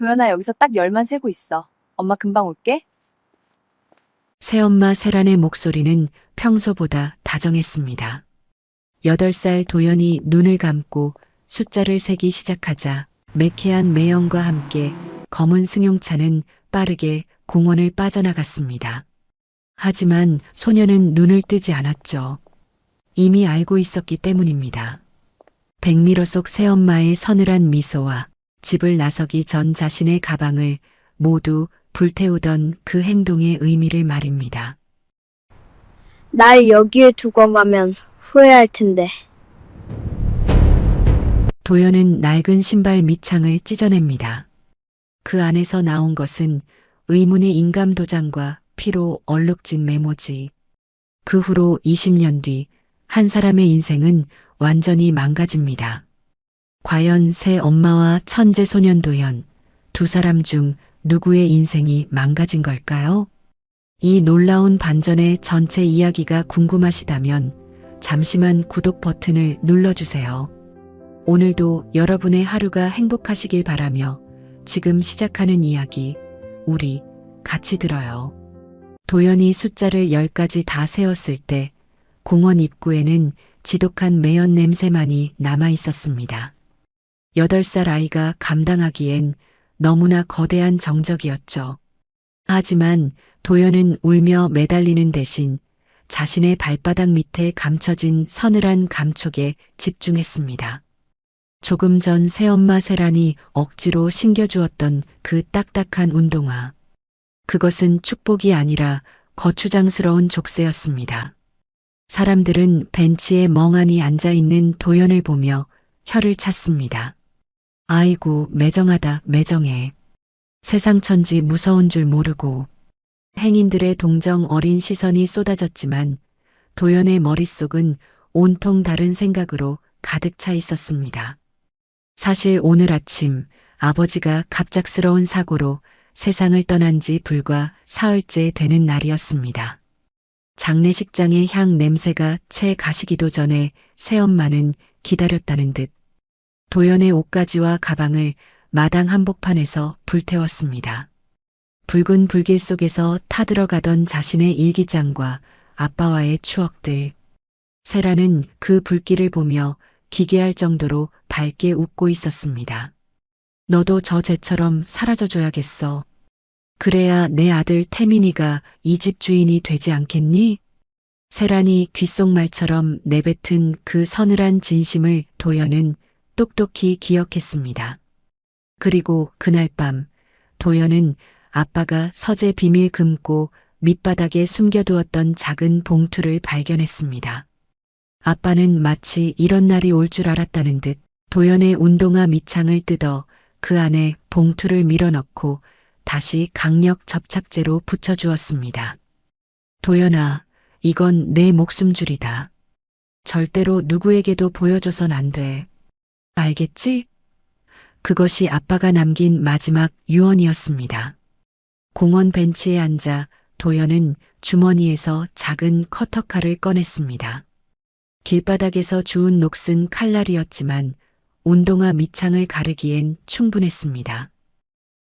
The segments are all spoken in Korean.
도연아, 여기서 딱 열만 세고 있어. 엄마 금방 올게. 새엄마 세란의 목소리는 평소보다 다정했습니다. 8살 도연이 눈을 감고 숫자를 세기 시작하자 매캐한 매형과 함께 검은 승용차는 빠르게 공원을 빠져나갔습니다. 하지만 소녀는 눈을 뜨지 않았죠. 이미 알고 있었기 때문입니다. 백미러 속 새엄마의 서늘한 미소와 집을 나서기 전 자신의 가방을 모두 불태우던 그 행동의 의미를 말입니다. 날 여기에 두고 가면 후회할 텐데. 도연은 낡은 신발 밑창을 찢어냅니다. 그 안에서 나온 것은 의문의 인감 도장과 피로 얼룩진 메모지. 그 후로 20년 뒤 한 사람의 인생은 완전히 망가집니다. 과연 새 엄마와 천재 소년 도연, 두 사람 중 누구의 인생이 망가진 걸까요? 이 놀라운 반전의 전체 이야기가 궁금하시다면 잠시만 구독 버튼을 눌러주세요. 오늘도 여러분의 하루가 행복하시길 바라며 지금 시작하는 이야기, 우리 같이 들어요. 도연이 숫자를 10가지 다 세었을 때 공원 입구에는 지독한 매연 냄새만이 남아 있었습니다. 8살 아이가 감당하기엔 너무나 거대한 정적이었죠. 하지만 도연은 울며 매달리는 대신 자신의 발바닥 밑에 감춰진 서늘한 감촉에 집중했습니다. 조금 전 새엄마 세란이 억지로 신겨주었던 그 딱딱한 운동화. 그것은 축복이 아니라 거추장스러운 족쇄였습니다. 사람들은 벤치에 멍하니 앉아있는 도연을 보며 혀를 찼습니다. 아이고, 매정하다, 매정해. 세상 천지 무서운 줄 모르고. 행인들의 동정 어린 시선이 쏟아졌지만 도연의 머릿속은 온통 다른 생각으로 가득 차 있었습니다. 사실 오늘 아침 아버지가 갑작스러운 사고로 세상을 떠난 지 불과 사흘째 되는 날이었습니다. 장례식장의 향 냄새가 채 가시기도 전에 새엄마는 기다렸다는 듯 도연의 옷가지와 가방을 마당 한복판에서 불태웠습니다. 붉은 불길 속에서 타들어가던 자신의 일기장과 아빠와의 추억들. 세라는 그 불길을 보며 기괴할 정도로 밝게 웃고 있었습니다. 너도 저 쟤처럼 사라져줘야겠어. 그래야 내 아들 태민이가 이 집 주인이 되지 않겠니? 세란이 귓속말처럼 내뱉은 그 서늘한 진심을 도연은 똑똑히 기억했습니다. 그리고 그날 밤 도연은 아빠가 서재 비밀 금고 밑바닥에 숨겨두었던 작은 봉투를 발견했습니다. 아빠는 마치 이런 날이 올 줄 알았다는 듯 도연의 운동화 밑창을 뜯어 그 안에 봉투를 밀어넣고 다시 강력 접착제로 붙여주었습니다. 도연아, 이건 내 목숨줄이다. 절대로 누구에게도 보여줘선 안 돼. 알겠지? 그것이 아빠가 남긴 마지막 유언이었습니다. 공원 벤치에 앉아 도연은 주머니에서 작은 커터칼을 꺼냈습니다. 길바닥에서 주운 녹슨 칼날이었지만 운동화 밑창을 가르기엔 충분했습니다.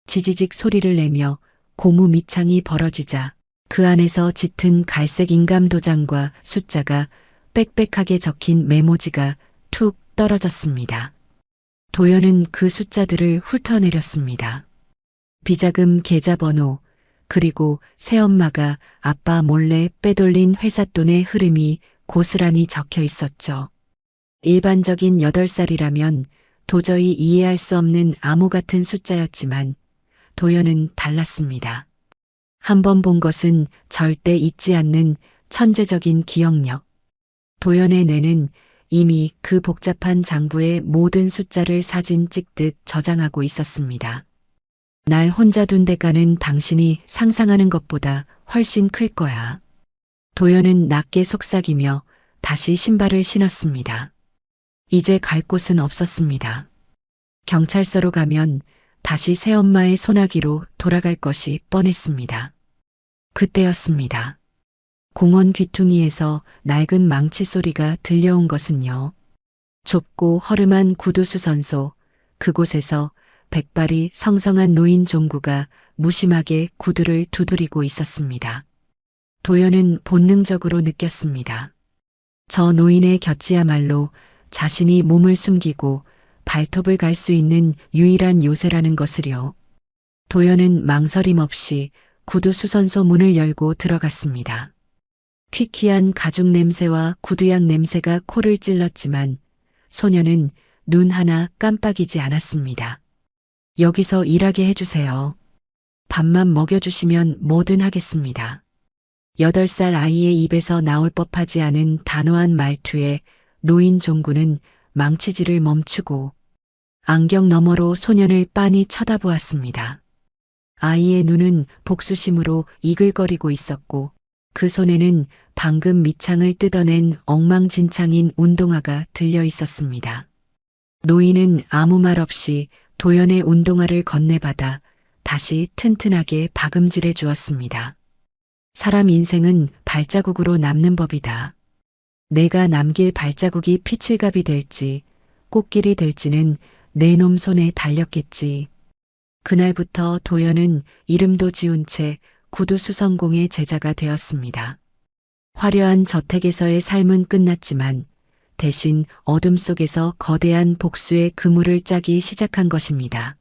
지지직 소리를 내며 고무 밑창이 벌어지자 그 안에서 짙은 갈색 인감 도장과 숫자가 빽빽하게 적힌 메모지가 툭 떨어졌습니다. 도연은 그 숫자들을 훑어내렸습니다. 비자금 계좌번호, 그리고 새엄마가 아빠 몰래 빼돌린 회사 돈의 흐름이 고스란히 적혀 있었죠. 일반적인 8살이라면 도저히 이해할 수 없는 암호 같은 숫자였지만 도연은 달랐습니다. 한 번 본 것은 절대 잊지 않는 천재적인 기억력. 도연의 뇌는 이미 그 복잡한 장부의 모든 숫자를 사진 찍듯 저장하고 있었습니다. 날 혼자 둔 대가는 당신이 상상하는 것보다 훨씬 클 거야. 도연은 낮게 속삭이며 다시 신발을 신었습니다. 이제 갈 곳은 없었습니다. 경찰서로 가면 다시 새엄마의 소나기로 돌아갈 것이 뻔했습니다. 그때였습니다. 공원 귀퉁이에서 낡은 망치 소리가 들려온 것은요. 좁고 허름한 구두수선소, 그곳에서 백발이 성성한 노인 종구가 무심하게 구두를 두드리고 있었습니다. 도연은 본능적으로 느꼈습니다. 저 노인의 곁이야말로 자신이 몸을 숨기고 발톱을 갈 수 있는 유일한 요새라는 것을요. 도연은 망설임 없이 구두 수선소 문을 열고 들어갔습니다. 퀴퀴한 가죽 냄새와 구두향 냄새가 코를 찔렀지만 소녀는 눈 하나 깜빡이지 않았습니다. 여기서 일하게 해주세요. 밥만 먹여주시면 뭐든 하겠습니다. 8살 아이의 입에서 나올 법하지 않은 단호한 말투에 노인 종구는 망치질을 멈추고 안경 너머로 소년을 빤히 쳐다보았습니다. 아이의 눈은 복수심으로 이글거리고 있었고 그 손에는 방금 밑창을 뜯어낸 엉망진창인 운동화가 들려 있었습니다. 노인은 아무 말 없이 도연의 운동화를 건네받아 다시 튼튼하게 박음질해 주었습니다. 사람 인생은 발자국으로 남는 법이다. 내가 남길 발자국이 피칠갑이 될지 꽃길이 될지는 내 놈 손에 달렸겠지. 그날부터 도연은 이름도 지운 채 구두수선공의 제자가 되었습니다. 화려한 저택에서의 삶은 끝났지만 대신 어둠 속에서 거대한 복수의 그물을 짜기 시작한 것입니다.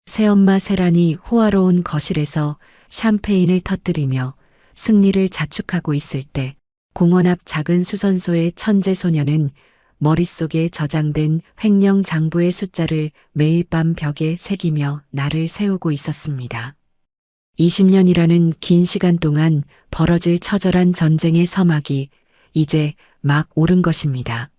새엄마 세란이 호화로운 거실에서 샴페인을 터뜨리며 승리를 자축하고 있을 때 공원 앞 작은 수선소의 천재 소녀는 머릿속에 저장된 횡령 장부의 숫자를 매일 밤 벽에 새기며 날을 세우고 있었습니다. 20년이라는 긴 시간 동안 벌어질 처절한 전쟁의 서막이 이제 막 오른 것입니다.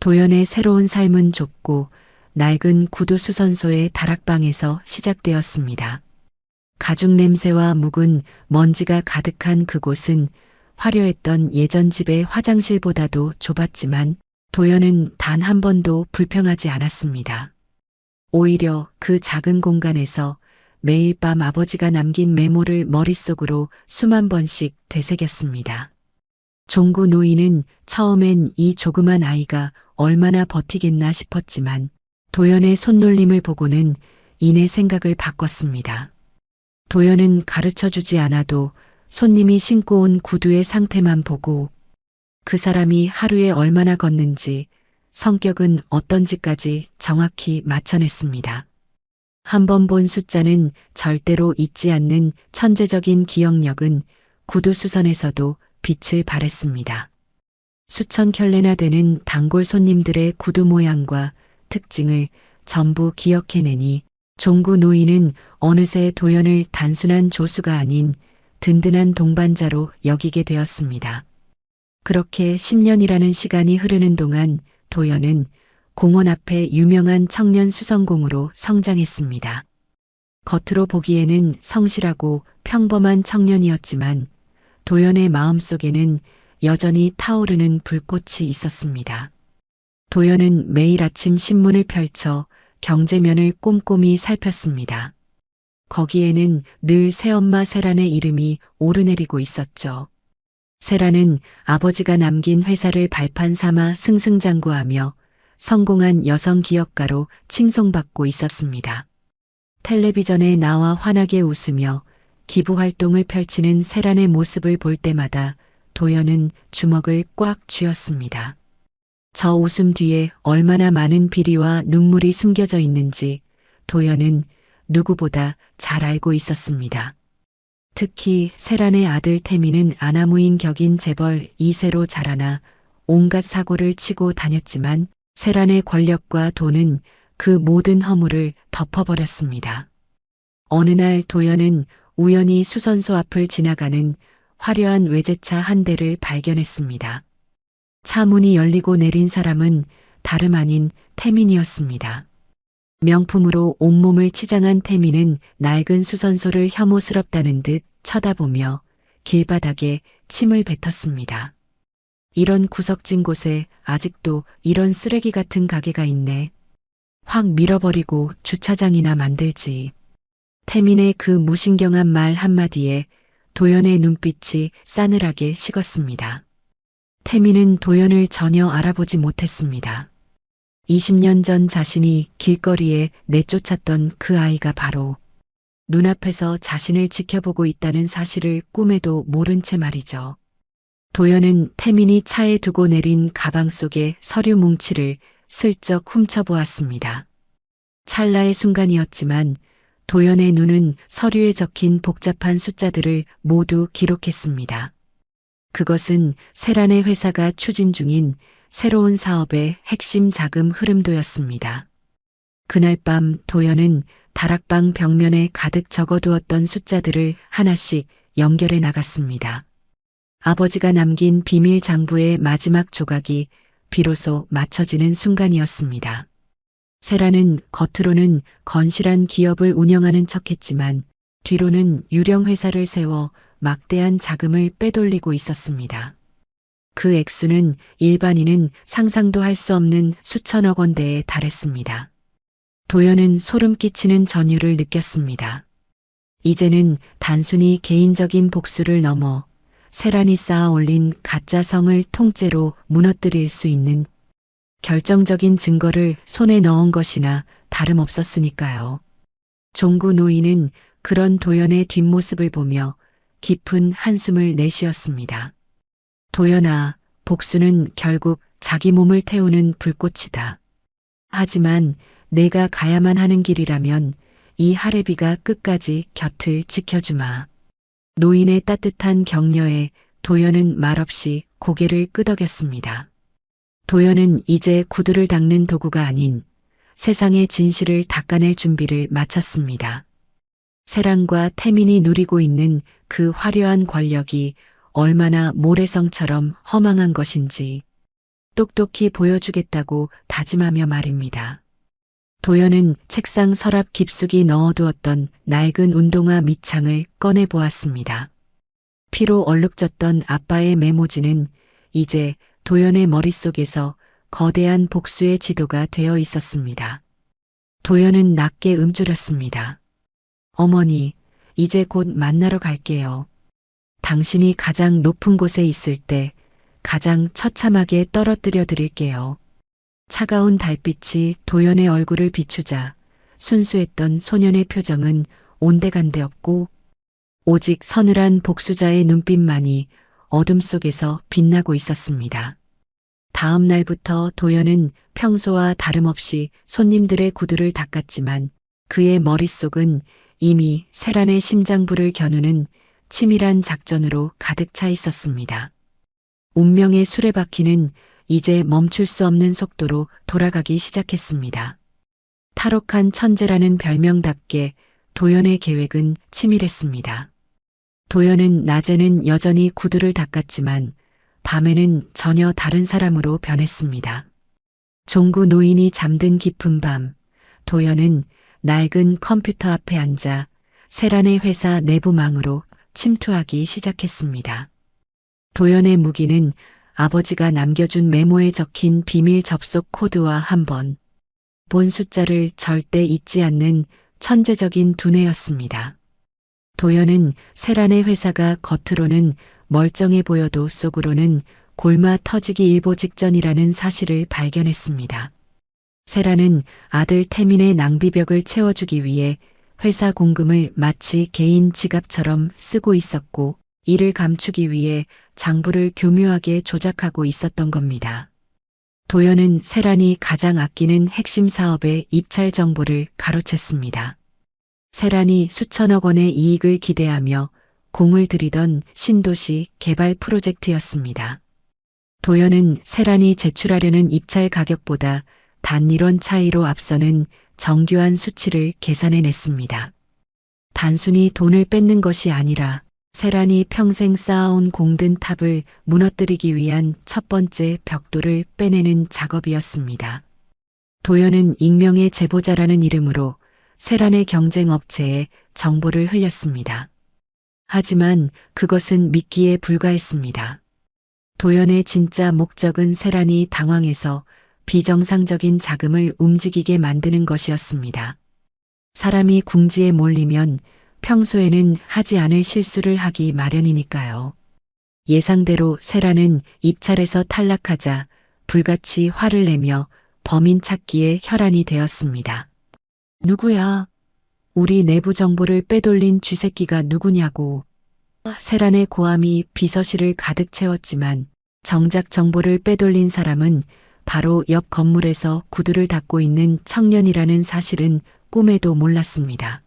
도연의 새로운 삶은 좁고 낡은 구두 수선소의 다락방에서 시작되었습니다. 가죽 냄새와 묵은 먼지가 가득한 그곳은 화려했던 예전 집의 화장실보다도 좁았지만 도연은 단 한 번도 불평하지 않았습니다. 오히려 그 작은 공간에서 매일 밤 아버지가 남긴 메모를 머릿속으로 수만 번씩 되새겼습니다. 종구 노인은 처음엔 이 조그만 아이가 얼마나 버티겠나 싶었지만 도연의 손놀림을 보고는 이내 생각을 바꿨습니다. 도연은 가르쳐주지 않아도 손님이 신고 온 구두의 상태만 보고 그 사람이 하루에 얼마나 걷는지 성격은 어떤지까지 정확히 맞춰냈습니다. 한 번 본 숫자는 절대로 잊지 않는 천재적인 기억력은 구두수선에서도 빛을 발했습니다. 수천 켤레나 되는 단골 손님들의 구두 모양과 특징을 전부 기억해내니 종구 노인은 어느새 도연을 단순한 조수가 아닌 든든한 동반자로 여기게 되었습니다. 그렇게 10년이라는 시간이 흐르는 동안 도연은 공원 앞에 유명한 청년 수선공으로 성장했습니다. 겉으로 보기에는 성실하고 평범한 청년이었지만 도연의 마음속에는 여전히 타오르는 불꽃이 있었습니다. 도연은 매일 아침 신문을 펼쳐 경제면을 꼼꼼히 살폈습니다. 거기에는 늘 새엄마 세란의 이름이 오르내리고 있었죠. 세란은 아버지가 남긴 회사를 발판 삼아 승승장구하며 성공한 여성 기업가로 칭송받고 있었습니다. 텔레비전에 나와 환하게 웃으며 기부활동을 펼치는 세란의 모습을 볼 때마다 도연은 주먹을 꽉 쥐었습니다. 저 웃음 뒤에 얼마나 많은 비리와 눈물이 숨겨져 있는지 도연은 누구보다 잘 알고 있었습니다. 특히 세란의 아들 태민은 아나무인 격인 재벌 2세로 자라나 온갖 사고를 치고 다녔지만 세란의 권력과 돈은 그 모든 허물을 덮어버렸습니다. 어느 날 도연은 우연히 수선소 앞을 지나가는 화려한 외제차 한 대를 발견했습니다. 차 문이 열리고 내린 사람은 다름 아닌 태민이었습니다. 명품으로 온몸을 치장한 태민은 낡은 수선소를 혐오스럽다는 듯 쳐다보며 길바닥에 침을 뱉었습니다. 이런 구석진 곳에 아직도 이런 쓰레기 같은 가게가 있네. 확 밀어버리고 주차장이나 만들지. 태민의 그 무신경한 말 한마디에 도연의 눈빛이 싸늘하게 식었습니다. 태민은 도연을 전혀 알아보지 못했습니다. 20년 전 자신이 길거리에 내쫓았던 그 아이가 바로 눈앞에서 자신을 지켜보고 있다는 사실을 꿈에도 모른 채 말이죠. 도연은 태민이 차에 두고 내린 가방 속의 서류 뭉치를 슬쩍 훔쳐보았습니다. 찰나의 순간이었지만 도연의 눈은 서류에 적힌 복잡한 숫자들을 모두 기록했습니다. 그것은 세란의 회사가 추진 중인 새로운 사업의 핵심 자금 흐름도였습니다. 그날 밤 도연은 다락방 벽면에 가득 적어두었던 숫자들을 하나씩 연결해 나갔습니다. 아버지가 남긴 비밀 장부의 마지막 조각이 비로소 맞춰지는 순간이었습니다. 세란은 겉으로는 건실한 기업을 운영하는 척했지만 뒤로는 유령 회사를 세워 막대한 자금을 빼돌리고 있었습니다. 그 액수는 일반인은 상상도 할 수 없는 수천억 원대에 달했습니다. 도연은 소름 끼치는 전율을 느꼈습니다. 이제는 단순히 개인적인 복수를 넘어 세란이 쌓아 올린 가짜 성을 통째로 무너뜨릴 수 있는 결정적인 증거를 손에 넣은 것이나 다름없었으니까요. 종구 노인은 그런 도연의 뒷모습을 보며 깊은 한숨을 내쉬었습니다. 도연아, 복수는 결국 자기 몸을 태우는 불꽃이다. 하지만 내가 가야만 하는 길이라면 이 하레비가 끝까지 곁을 지켜주마. 노인의 따뜻한 격려에 도연은 말없이 고개를 끄덕였습니다. 도연은 이제 구두를 닦는 도구가 아닌 세상의 진실을 닦아낼 준비를 마쳤습니다. 세란과 태민이 누리고 있는 그 화려한 권력이 얼마나 모래성처럼 허망한 것인지 똑똑히 보여주겠다고 다짐하며 말입니다. 도연은 책상 서랍 깊숙이 넣어두었던 낡은 운동화 밑창을 꺼내보았습니다. 피로 얼룩졌던 아빠의 메모지는 이제 도연의 머릿속에서 거대한 복수의 지도가 되어 있었습니다. 도연은 낮게 움츠렸습니다. 어머니, 이제 곧 만나러 갈게요. 당신이 가장 높은 곳에 있을 때 가장 처참하게 떨어뜨려 드릴게요. 차가운 달빛이 도연의 얼굴을 비추자 순수했던 소년의 표정은 온데간데없고 오직 서늘한 복수자의 눈빛만이 어둠 속에서 빛나고 있었습니다. 다음 날부터 도연은 평소와 다름없이 손님들의 구두를 닦았지만 그의 머릿속은 이미 세란의 심장부를 겨누는 치밀한 작전으로 가득 차 있었습니다. 운명의 수레바퀴는 이제 멈출 수 없는 속도로 돌아가기 시작했습니다. 탈옥한 천재라는 별명답게 도연의 계획은 치밀했습니다. 도연은 낮에는 여전히 구두를 닦았지만 밤에는 전혀 다른 사람으로 변했습니다. 종구 노인이 잠든 깊은 밤, 도연은 낡은 컴퓨터 앞에 앉아 세란의 회사 내부망으로 침투하기 시작했습니다. 도연의 무기는 아버지가 남겨준 메모에 적힌 비밀 접속 코드와 한 번 본 숫자를 절대 잊지 않는 천재적인 두뇌였습니다. 도연은 세란의 회사가 겉으로는 멀쩡해 보여도 속으로는 골마 터지기 일보 직전이라는 사실을 발견했습니다. 세란은 아들 태민의 낭비벽을 채워주기 위해 회사 공금을 마치 개인 지갑처럼 쓰고 있었고 이를 감추기 위해 장부를 교묘하게 조작하고 있었던 겁니다. 도연은 세란이 가장 아끼는 핵심 사업의 입찰 정보를 가로챘습니다. 세란이 수천억 원의 이익을 기대하며 공을 들이던 신도시 개발 프로젝트였습니다. 도연은 세란이 제출하려는 입찰 가격보다 단일원 차이로 앞서는 정교한 수치를 계산해냈습니다. 단순히 돈을 뺏는 것이 아니라 세란이 평생 쌓아온 공든 탑을 무너뜨리기 위한 첫 번째 벽돌을 빼내는 작업이었습니다. 도연은 익명의 제보자라는 이름으로 세란의 경쟁 업체에 정보를 흘렸습니다. 하지만 그것은 믿기에 불과했습니다. 도연의 진짜 목적은 세란이 당황해서 비정상적인 자금을 움직이게 만드는 것이었습니다. 사람이 궁지에 몰리면 평소에는 하지 않을 실수를 하기 마련이니까요. 예상대로 세란은 입찰에서 탈락하자 불같이 화를 내며 범인 찾기에 혈안이 되었습니다. 누구야? 우리 내부 정보를 빼돌린 쥐새끼가 누구냐고. 세란의 고함이 비서실을 가득 채웠지만 정작 정보를 빼돌린 사람은 바로 옆 건물에서 구두를 닦고 있는 청년이라는 사실은 꿈에도 몰랐습니다.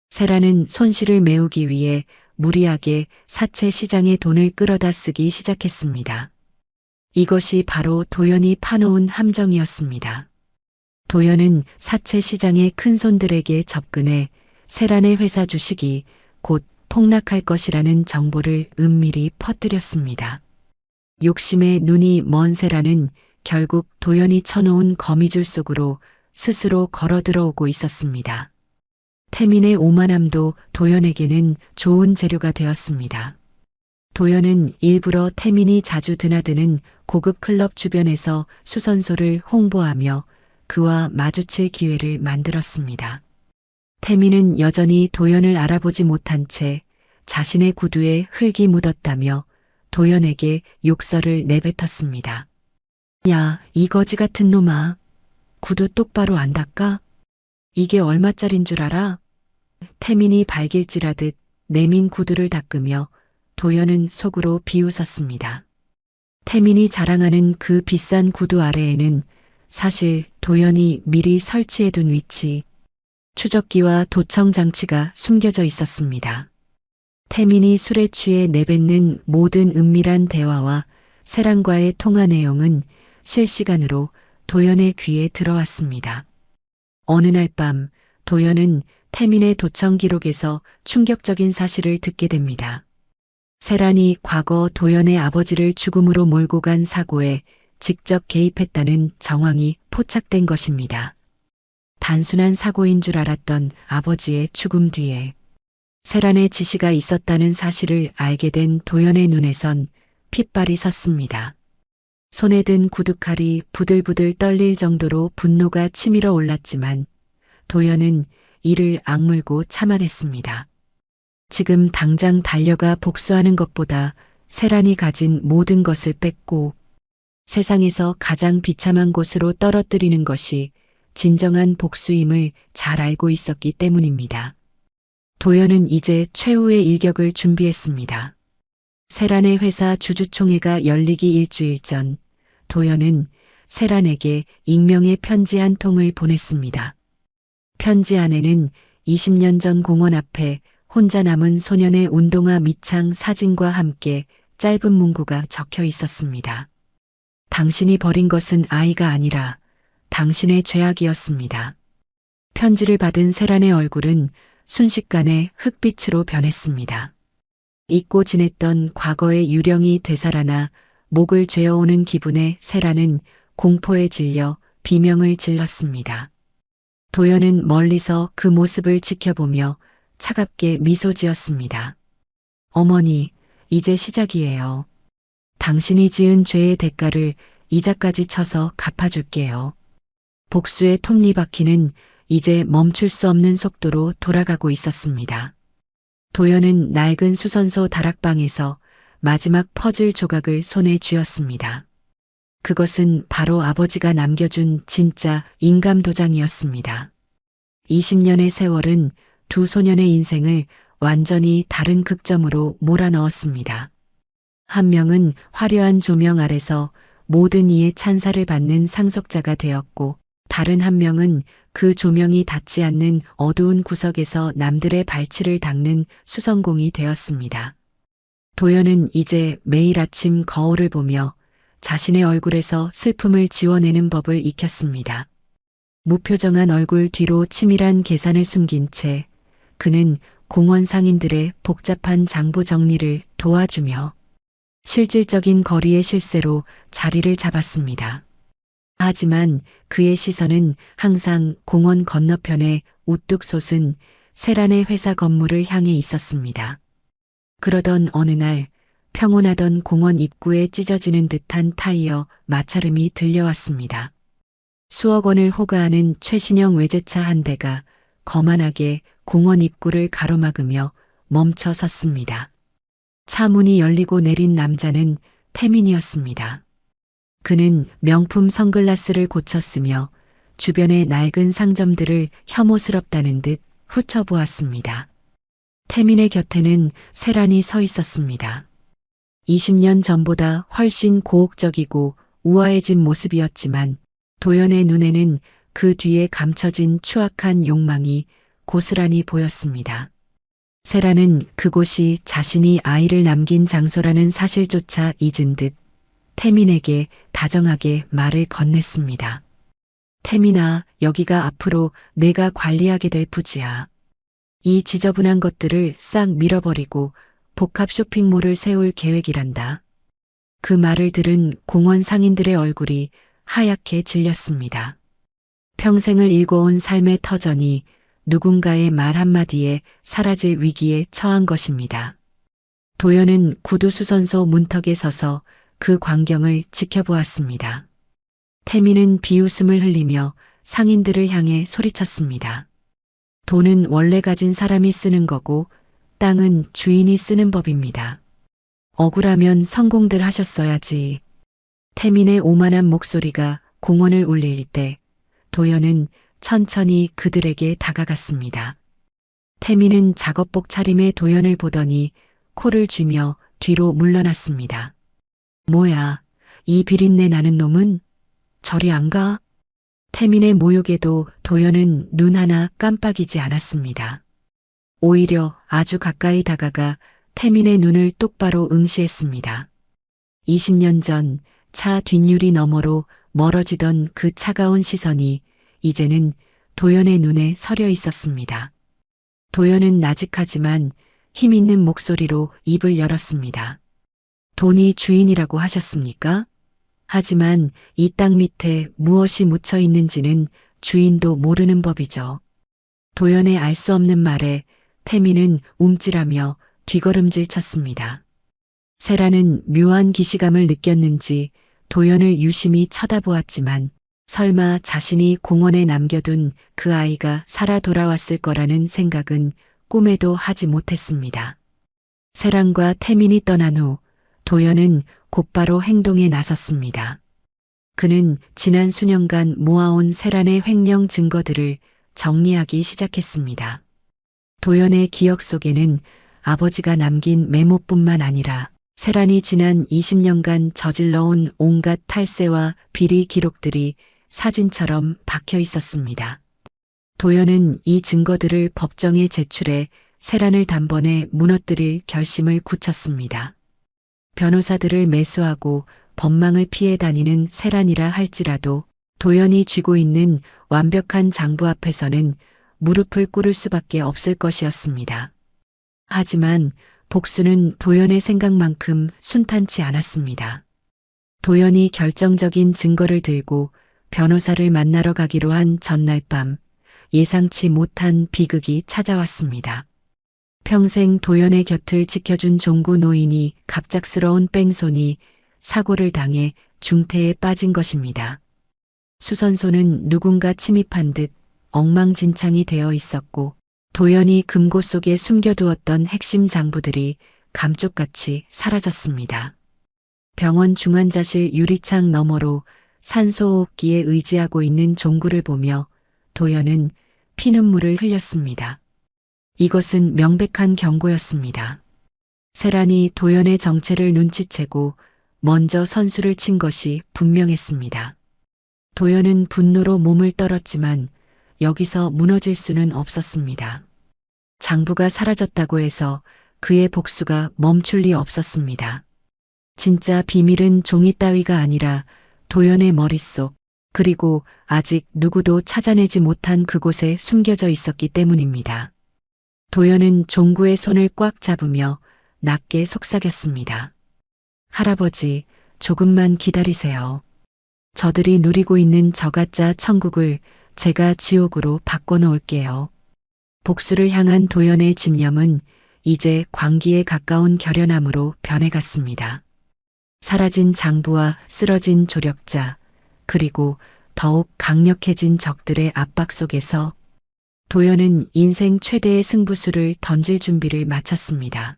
세란은 손실을 메우기 위해 무리하게 사채 시장에 돈을 끌어다 쓰기 시작했습니다. 이것이 바로 도연이 파놓은 함정이었습니다. 도연은 사채 시장의 큰손들에게 접근해 세란의 회사 주식이 곧 폭락할 것이라는 정보를 은밀히 퍼뜨렸습니다. 욕심에 눈이 먼 세란은 결국 도연이 쳐놓은 거미줄 속으로 스스로 걸어 들어오고 있었습니다. 태민의 오만함도 도연에게는 좋은 재료가 되었습니다. 도연은 일부러 태민이 자주 드나드는 고급 클럽 주변에서 수선소를 홍보하며 그와 마주칠 기회를 만들었습니다. 태민은 여전히 도연을 알아보지 못한 채 자신의 구두에 흙이 묻었다며 도연에게 욕설을 내뱉었습니다. 야, 이 거지 같은 놈아. 구두 똑바로 안 닦아? 이게 얼마짜린 줄 알아? 태민이 발길질하듯 내민 구두를 닦으며 도연은 속으로 비웃었습니다. 태민이 자랑하는 그 비싼 구두 아래에는 사실 도연이 미리 설치해둔 위치, 추적기와 도청 장치가 숨겨져 있었습니다. 태민이 술에 취해 내뱉는 모든 은밀한 대화와 세란과의 통화 내용은 실시간으로 도연의 귀에 들어왔습니다. 어느 날 밤 도연은 태민의 도청 기록에서 충격적인 사실을 듣게 됩니다. 세란이 과거 도연의 아버지를 죽음으로 몰고 간 사고에 직접 개입했다는 정황이 포착된 것입니다. 단순한 사고인 줄 알았던 아버지의 죽음 뒤에 세란의 지시가 있었다는 사실을 알게 된 도연의 눈에선 핏발이 섰습니다. 손에 든 구두칼이 부들부들 떨릴 정도로 분노가 치밀어 올랐지만 도연은 이를 악물고 참아냈습니다. 지금 당장 달려가 복수하는 것보다 세란이 가진 모든 것을 뺏고 세상에서 가장 비참한 곳으로 떨어뜨리는 것이 진정한 복수임을 잘 알고 있었기 때문입니다. 도연은 이제 최후의 일격을 준비했습니다. 세란의 회사 주주총회가 열리기 일주일 전 도연은 세란에게 익명의 편지 한 통을 보냈습니다. 편지 안에는 20년 전 공원 앞에 혼자 남은 소년의 운동화 밑창 사진과 함께 짧은 문구가 적혀 있었습니다. 당신이 버린 것은 아이가 아니라 당신의 죄악이었습니다. 편지를 받은 세란의 얼굴은 순식간에 흙빛으로 변했습니다. 잊고 지냈던 과거의 유령이 되살아나 목을 죄어오는 기분에 세란은 공포에 질려 비명을 질렀습니다. 도연은 멀리서 그 모습을 지켜보며 차갑게 미소 지었습니다. 어머니, 이제 시작이에요. 당신이 지은 죄의 대가를 이자까지 쳐서 갚아줄게요. 복수의 톱니바퀴는 이제 멈출 수 없는 속도로 돌아가고 있었습니다. 도연은 낡은 수선소 다락방에서 마지막 퍼즐 조각을 손에 쥐었습니다. 그것은 바로 아버지가 남겨준 진짜 인감도장이었습니다. 20년의 세월은 두 소년의 인생을 완전히 다른 극점으로 몰아넣었습니다. 한 명은 화려한 조명 아래서 모든 이의 찬사를 받는 상속자가 되었고, 다른 한 명은 그 조명이 닿지 않는 어두운 구석에서 남들의 발치를 닦는 수성공이 되었습니다. 도연은 이제 매일 아침 거울을 보며 자신의 얼굴에서 슬픔을 지워내는 법을 익혔습니다. 무표정한 얼굴 뒤로 치밀한 계산을 숨긴 채 그는 공원 상인들의 복잡한 장부 정리를 도와주며 실질적인 거리의 실세로 자리를 잡았습니다. 하지만 그의 시선은 항상 공원 건너편에 우뚝 솟은 세란의 회사 건물을 향해 있었습니다. 그러던 어느 날 평온하던 공원 입구에 찢어지는 듯한 타이어 마찰음이 들려왔습니다. 수억 원을 호가하는 최신형 외제차 한 대가 거만하게 공원 입구를 가로막으며 멈춰 섰습니다. 차 문이 열리고 내린 남자는 태민이었습니다. 그는 명품 선글라스를 고쳤으며 주변의 낡은 상점들을 혐오스럽다는 듯 훑어보았습니다. 태민의 곁에는 세란이 서 있었습니다. 20년 전보다 훨씬 고혹적이고 우아해진 모습이었지만 도연의 눈에는 그 뒤에 감춰진 추악한 욕망이 고스란히 보였습니다. 세라는 그곳이 자신이 아이를 남긴 장소라는 사실조차 잊은 듯 태민에게 다정하게 말을 건넸습니다. 태민아, 여기가 앞으로 내가 관리하게 될 부지야. 이 지저분한 것들을 싹 밀어버리고 복합 쇼핑몰을 세울 계획이란다. 그 말을 들은 공원 상인들의 얼굴이 하얗게 질렸습니다. 평생을 일궈온 삶의 터전이 누군가의 말 한마디에 사라질 위기에 처한 것입니다. 도연은 구두수선소 문턱에 서서 그 광경을 지켜보았습니다. 태민은 비웃음을 흘리며 상인들을 향해 소리쳤습니다. 돈은 원래 가진 사람이 쓰는 거고 땅은 주인이 쓰는 법입니다. 억울하면 성공들 하셨어야지. 태민의 오만한 목소리가 공원을 울릴 때 도연은 천천히 그들에게 다가갔습니다. 태민은 작업복 차림의 도연을 보더니 코를 쥐며 뒤로 물러났습니다. 뭐야, 이 비린내 나는 놈은? 저리 안 가? 태민의 모욕에도 도연은 눈 하나 깜빡이지 않았습니다. 오히려 아주 가까이 다가가 태민의 눈을 똑바로 응시했습니다. 20년 전 차 뒷유리 너머로 멀어지던 그 차가운 시선이 이제는 도연의 눈에 서려 있었습니다. 도연은 나직하지만 힘 있는 목소리로 입을 열었습니다. 돈이 주인이라고 하셨습니까? 하지만 이 땅 밑에 무엇이 묻혀 있는지는 주인도 모르는 법이죠. 도연의 알 수 없는 말에 태민은 움찔하며 뒤걸음질 쳤습니다. 세라는 묘한 기시감을 느꼈는지 도연을 유심히 쳐다보았지만 설마 자신이 공원에 남겨둔 그 아이가 살아 돌아왔을 거라는 생각은 꿈에도 하지 못했습니다. 세란과 태민이 떠난 후 도연은 곧바로 행동에 나섰습니다. 그는 지난 수년간 모아온 세란의 횡령 증거들을 정리하기 시작했습니다. 도연의 기억 속에는 아버지가 남긴 메모뿐만 아니라 세란이 지난 20년간 저질러온 온갖 탈세와 비리 기록들이 사진처럼 박혀 있었습니다. 도연은 이 증거들을 법정에 제출해 세란을 단번에 무너뜨릴 결심을 굳혔습니다. 변호사들을 매수하고 법망을 피해 다니는 세란이라 할지라도 도연이 쥐고 있는 완벽한 장부 앞에서는 무릎을 꿇을 수밖에 없을 것이었습니다. 하지만 복수는 도연의 생각만큼 순탄치 않았습니다. 도연이 결정적인 증거를 들고 변호사를 만나러 가기로 한 전날 밤 예상치 못한 비극이 찾아왔습니다. 평생 도연의 곁을 지켜준 종구 노인이 갑작스러운 뺑소니 사고를 당해 중태에 빠진 것입니다. 수선소는 누군가 침입한 듯 엉망진창이 되어 있었고 도연이 금고 속에 숨겨두었던 핵심 장부들이 감쪽같이 사라졌습니다. 병원 중환자실 유리창 너머로 산소호흡기에 의지하고 있는 종구를 보며 도연은 피눈물을 흘렸습니다. 이것은 명백한 경고였습니다. 세란이 도연의 정체를 눈치채고 먼저 선수를 친 것이 분명했습니다. 도연은 분노로 몸을 떨었지만 여기서 무너질 수는 없었습니다. 장부가 사라졌다고 해서 그의 복수가 멈출 리 없었습니다. 진짜 비밀은 종이 따위가 아니라 도연의 머릿속 그리고 아직 누구도 찾아내지 못한 그곳에 숨겨져 있었기 때문입니다. 도연은 종구의 손을 꽉 잡으며 낮게 속삭였습니다. 할아버지, 조금만 기다리세요. 저들이 누리고 있는 저가짜 천국을 제가 지옥으로 바꿔놓을게요. 복수를 향한 도연의 집념은 이제 광기에 가까운 결연함으로 변해갔습니다. 사라진 장부와 쓰러진 조력자, 그리고 더욱 강력해진 적들의 압박 속에서 도연은 인생 최대의 승부수를 던질 준비를 마쳤습니다.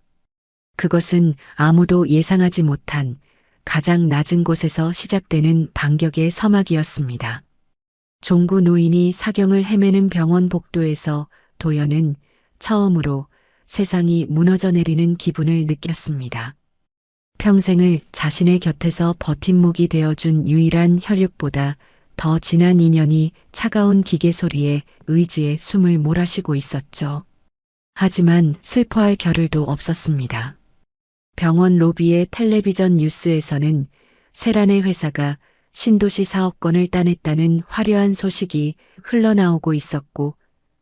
그것은 아무도 예상하지 못한 가장 낮은 곳에서 시작되는 반격의 서막이었습니다. 종구 노인이 사경을 헤매는 병원 복도에서 도연은 처음으로 세상이 무너져 내리는 기분을 느꼈습니다. 평생을 자신의 곁에서 버팀목이 되어준 유일한 혈육보다 더 진한 인연이 차가운 기계 소리에 의지에 숨을 몰아쉬고 있었죠. 하지만 슬퍼할 겨를도 없었습니다. 병원 로비의 텔레비전 뉴스에서는 세란의 회사가 신도시 사업권을 따냈다는 화려한 소식이 흘러나오고 있었고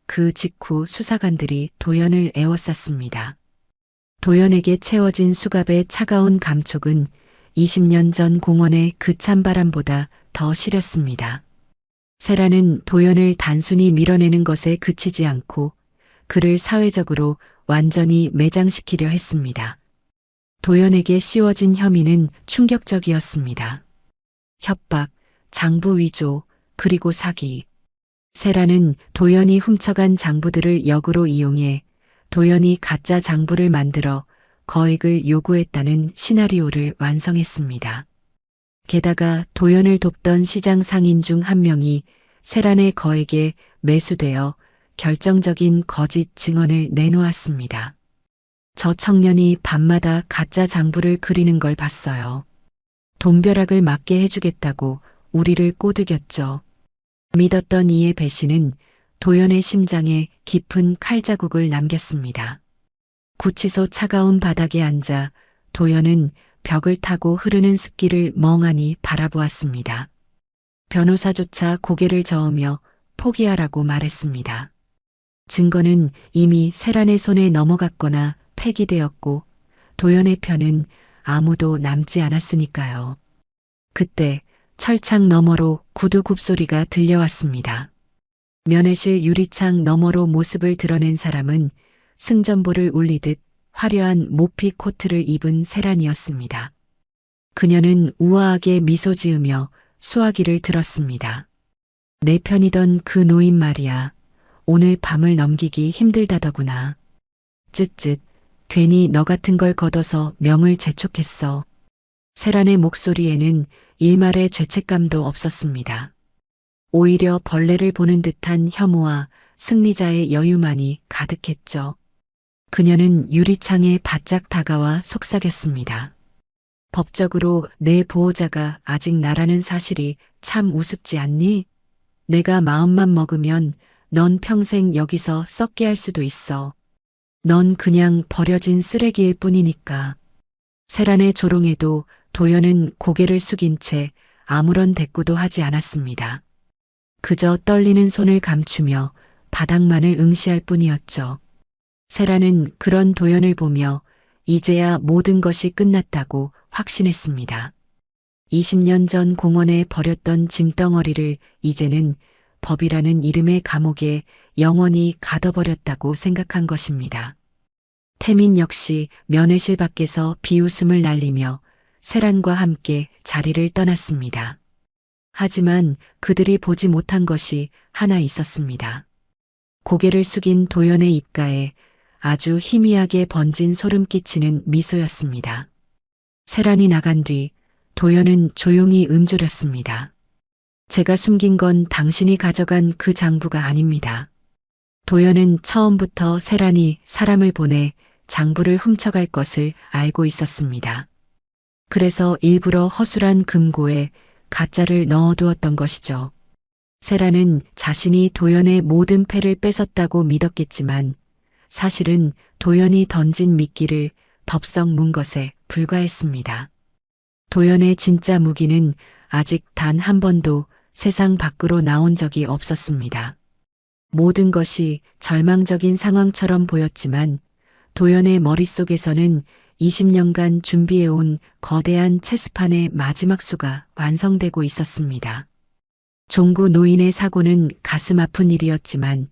그 직후 수사관들이 도연을 에워쌌습니다. 도연에게 채워진 수갑의 차가운 감촉은 20년 전 공원의 그 찬바람보다 더 시렸습니다. 세라는 도연을 단순히 밀어내는 것에 그치지 않고 그를 사회적으로 완전히 매장시키려 했습니다. 도연에게 씌워진 혐의는 충격적이었습니다. 협박, 장부 위조, 그리고 사기. 세라는 도연이 훔쳐간 장부들을 역으로 이용해 도연이 가짜 장부를 만들어 거액을 요구했다는 시나리오를 완성했습니다. 게다가 도연을 돕던 시장 상인 중 한 명이 세란의 거액에 매수되어 결정적인 거짓 증언을 내놓았습니다. 저 청년이 밤마다 가짜 장부를 그리는 걸 봤어요. 돈벼락을 맞게 해주겠다고 우리를 꼬드겼죠. 믿었던 이의 배신은 도연의 심장에 깊은 칼자국을 남겼습니다. 구치소 차가운 바닥에 앉아 도연은 벽을 타고 흐르는 습기를 멍하니 바라보았습니다. 변호사조차 고개를 저으며 포기하라고 말했습니다. 증거는 이미 세란의 손에 넘어갔거나 폐기되었고 도연의 편은 아무도 남지 않았으니까요. 그때 철창 너머로 구두 굽소리가 들려왔습니다. 면회실 유리창 너머로 모습을 드러낸 사람은 승전보를 울리듯 화려한 모피 코트를 입은 세란이었습니다. 그녀는 우아하게 미소 지으며 수화기를 들었습니다. 내 편이던 그 노인 말이야. 오늘 밤을 넘기기 힘들다더구나. 쯧쯧, 괜히 너 같은 걸 걷어서 명을 재촉했어. 세란의 목소리에는 일말의 죄책감도 없었습니다. 오히려 벌레를 보는 듯한 혐오와 승리자의 여유만이 가득했죠. 그녀는 유리창에 바짝 다가와 속삭였습니다. 법적으로 내 보호자가 아직 나라는 사실이 참 우습지 않니? 내가 마음만 먹으면 넌 평생 여기서 썩게 할 수도 있어. 넌 그냥 버려진 쓰레기일 뿐이니까. 세란의 조롱에도 도연은 고개를 숙인 채 아무런 대꾸도 하지 않았습니다. 그저 떨리는 손을 감추며 바닥만을 응시할 뿐이었죠. 세란은 그런 도연을 보며 이제야 모든 것이 끝났다고 확신했습니다. 20년 전 공원에 버렸던 짐덩어리를 이제는 법이라는 이름의 감옥에 영원히 가둬버렸다고 생각한 것입니다. 태민 역시 면회실 밖에서 비웃음을 날리며 세란과 함께 자리를 떠났습니다. 하지만 그들이 보지 못한 것이 하나 있었습니다. 고개를 숙인 도연의 입가에 아주 희미하게 번진 소름 끼치는 미소였습니다. 세란이 나간 뒤 도연은 조용히 은조렸습니다. 제가 숨긴 건 당신이 가져간 그 장부가 아닙니다. 도연은 처음부터 세란이 사람을 보내 장부를 훔쳐갈 것을 알고 있었습니다. 그래서 일부러 허술한 금고에 가짜를 넣어두었던 것이죠. 세란은 자신이 도연의 모든 패를 뺏었다고 믿었겠지만 사실은 도연이 던진 미끼를 덥석 문 것에 불과했습니다. 도연의 진짜 무기는 아직 단 한 번도 세상 밖으로 나온 적이 없었습니다. 모든 것이 절망적인 상황처럼 보였지만 도연의 머릿속에서는 20년간 준비해온 거대한 체스판의 마지막 수가 완성되고 있었습니다. 종구 노인의 사고는 가슴 아픈 일이었지만